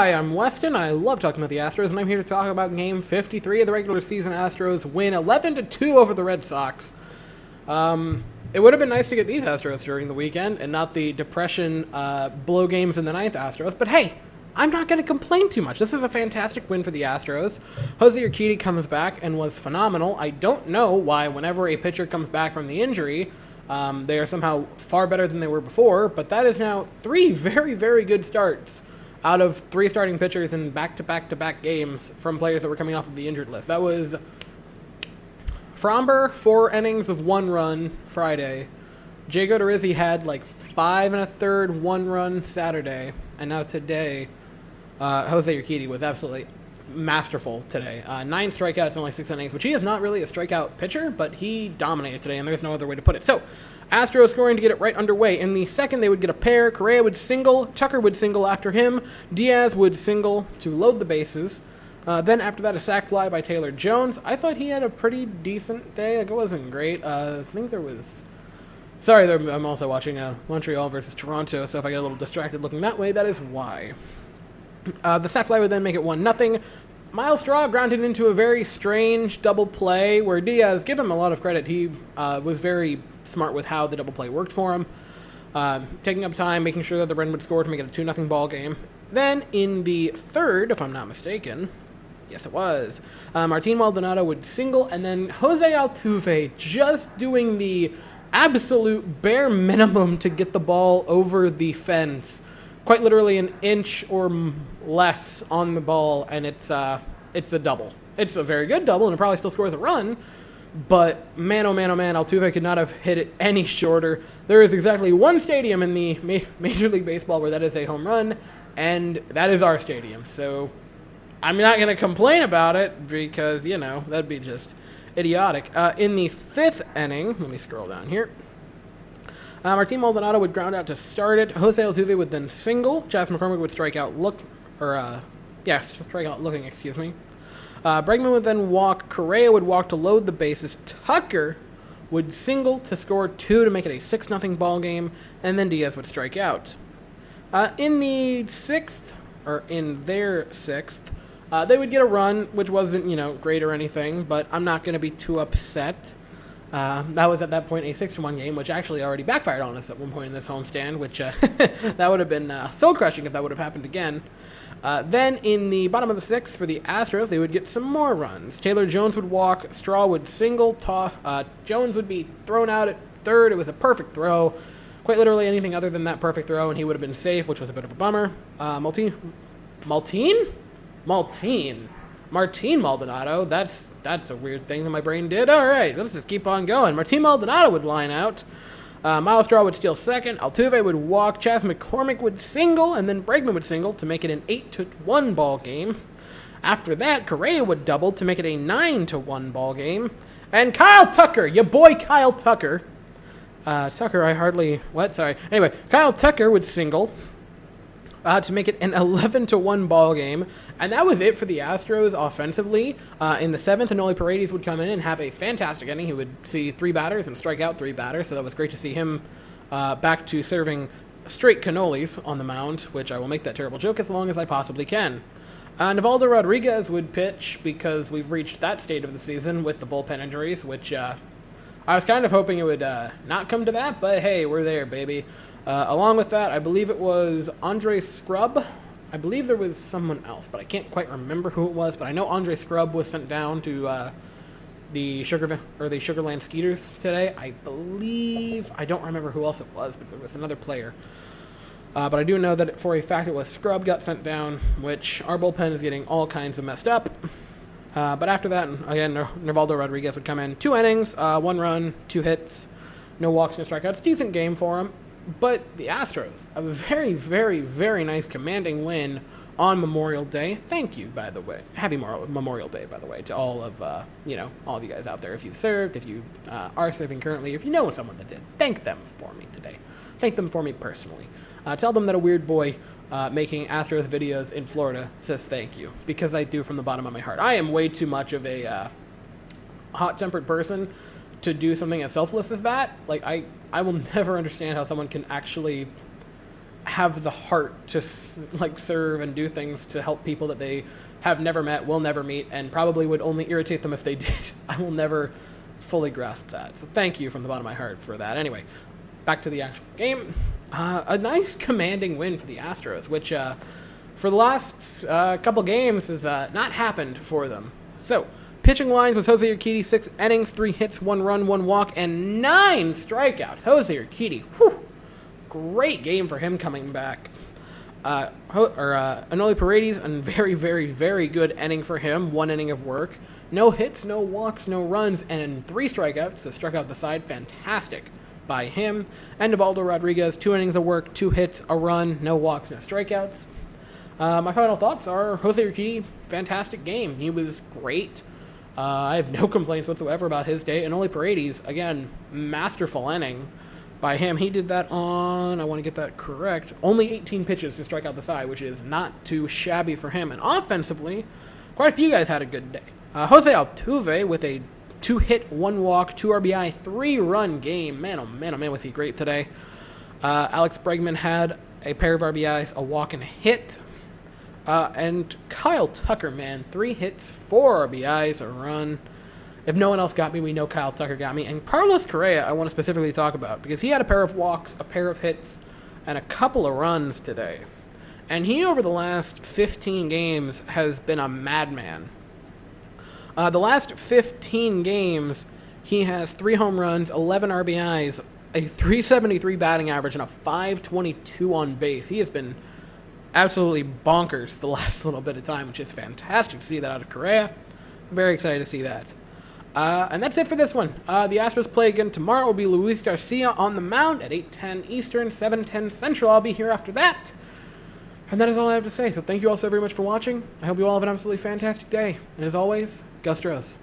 Hi, I'm Weston. I love talking about the Astros, and I'm here to talk about Game 53 of the regular season. Astros win 11-2 over the Red Sox. It would have been nice to get these Astros during the weekend and not the depression blow games in the ninth Astros, but hey, I'm not going to complain too much. This is a fantastic win for the Astros. HOU11-BOS2 comes back and was phenomenal. I don't know why whenever a pitcher comes back from the injury, they are somehow far better than they were before, but that is now three very, very good starts out of three starting pitchers in back-to-back-to-back games from players that were coming off of the injured list. That was Fromber, 4 innings of 1 run Friday. Jay Odorizzi had like 5 1/3 1-run Saturday. And now today, HOU11-BOS2 was absolutely masterful today. 9 strikeouts in only 6 innings, which he is not really a strikeout pitcher, but he dominated today, and there's no other way to put it. So, Astros scoring to get it right underway. In the second, they would get a pair. Correa would single. Tucker would single after him. Diaz would single to load the bases. Then after that, a sac fly by Taylor Jones. I thought he had a pretty decent day. Like, it wasn't great. I think there was... Sorry, I'm also watching Montreal versus Toronto, so if I get a little distracted looking that way, that is why. The sac fly would then make it 1-0. Miles Straw grounded into a very strange double play where Diaz, give him a lot of credit, he was very smart with how the double play worked for him. Taking up time, making sure that the Red would score to make it a 2-0 ball game. Then in the third, if I'm not mistaken, yes it was, Martin Maldonado would single, and then Jose Altuve just doing the absolute bare minimum to get the ball over the fence. Quite literally an inch or less on the ball, and it's a double. It's a very good double, and it probably still scores a run, but man, oh man, oh man, Altuve could not have hit it any shorter. There is exactly one stadium in the Major League Baseball where that is a home run, and that is our stadium. So I'm not going to complain about it because, you know, that'd be just idiotic. In the fifth inning, let me scroll down here. Martin Maldonado would ground out to start it. Jose Altuve would then single. Chas McCormick would strike out looking, excuse me. Bregman would then walk. Correa would walk to load the bases. Tucker would single to score 2 to make it a 6-0 ball game, and then Diaz would strike out. In their sixth, they would get a run, which wasn't, great or anything, but I'm not going to be too upset. That was at that point a 6-1 game, which actually already backfired on us at one point in this homestand, which that would have been soul-crushing if that would have happened again. Then in the bottom of the sixth for the Astros, they would get some more runs. Taylor Jones would walk, Straw would single, Jones would be thrown out at third. It was a perfect throw. Quite literally anything other than that perfect throw, and he would have been safe, which was a bit of a bummer. Martin Maldonado, that's a weird thing that my brain did. All right, let's just keep on going. Martin Maldonado would line out. Miles Straw would steal second. Altuve would walk. Chas McCormick would single, and then Bregman would single to make it an 8-1 ball game. After that, Correa would double to make it a 9-1 ball game. And Kyle Tucker, your boy Kyle Tucker. Kyle Tucker would single to make it an 11-1 ball game, and that was it for the Astros offensively. In the seventh, Anoli Paredes would come in and have a fantastic inning. He would see 3 batters and strike out 3 batters, so that was great to see him back to serving straight cannolis on the mound, which I will make that terrible joke as long as I possibly can. Nivaldo Rodriguez would pitch because we've reached that state of the season with the bullpen injuries, which I was kind of hoping it would not come to that, but hey, we're there, baby. Along with that, I believe it was Andre Scrub. I believe there was someone else, but I can't quite remember who it was. But I know Andre Scrub was sent down to the Sugarland Skeeters today. I don't remember who else it was, but there was another player. But I do know that for a fact it was Scrub got sent down, which our bullpen is getting all kinds of messed up. But after that, again, Nivaldo Rodriguez would come in. 2 innings, 1 run, 2 hits, no walks, no strikeouts. Decent game for him. But the Astros, a very, very, very nice commanding win on Memorial Day. Thank you, by the way. Happy Memorial Day, by the way, to all of, all of you guys out there. If you've served, if you are serving currently, if you know someone that did, thank them for me today. Thank them for me personally. Tell them that a weird boy making Astros videos in Florida says thank you, because I do from the bottom of my heart. I am way too much of a hot-tempered person to do something as selfless as that. Like, I will never understand how someone can actually have the heart to serve and do things to help people that they have never met, will never meet, and probably would only irritate them if they did. I will never fully grasp that. So thank you from the bottom of my heart for that. Anyway, back to the actual game. A nice commanding win for the Astros, which for the last couple games has not happened for them. So, pitching lines was Jose Urquidy, 6 innings, 3 hits, 1 run, 1 walk, and 9 strikeouts. Jose Urquidy, whew, great game for him coming back. Anoli Paredes, a very, very, very good inning for him. 1 inning of work. No hits, no walks, no runs, and 3 strikeouts. So struck out the side. Fantastic by him. And Ubaldo Rodriguez, 2 innings of work, 2 hits, a run, no walks, no strikeouts. My final thoughts are Jose Urquidy, fantastic game. He was great. I have no complaints whatsoever about his day. And Anoli Paredes, again, masterful inning by him. He did that on, I want to get that correct, only 18 pitches to strike out the side, which is not too shabby for him. And offensively, quite a few guys had a good day. Jose Altuve with a 2-hit, 1 walk, 2 RBI, 3-run game. Man, oh man, was he great today. Alex Bregman had a pair of RBIs, a walk, and a hit. And Kyle Tucker, man, 3 hits, 4 RBIs, a run. If no one else got me, we know Kyle Tucker got me. And Carlos Correa, I want to specifically talk about, because he had a pair of walks, a pair of hits, and a couple of runs today. And he, over the last 15 games, has been a madman. The last 15 games, he has 3 home runs, 11 RBIs, a 373 batting average, and a 522 on base. He has been absolutely bonkers the last little bit of time, which is fantastic to see that out of Correa. Very excited to see that. And that's it for this one. The Astros play again tomorrow. It will be Luis Garcia on the mound at 8:10 Eastern, 7:10 Central. I'll be here after that. And that is all I have to say. So thank you all so very much for watching. I hope you all have an absolutely fantastic day. And as always, go Astros.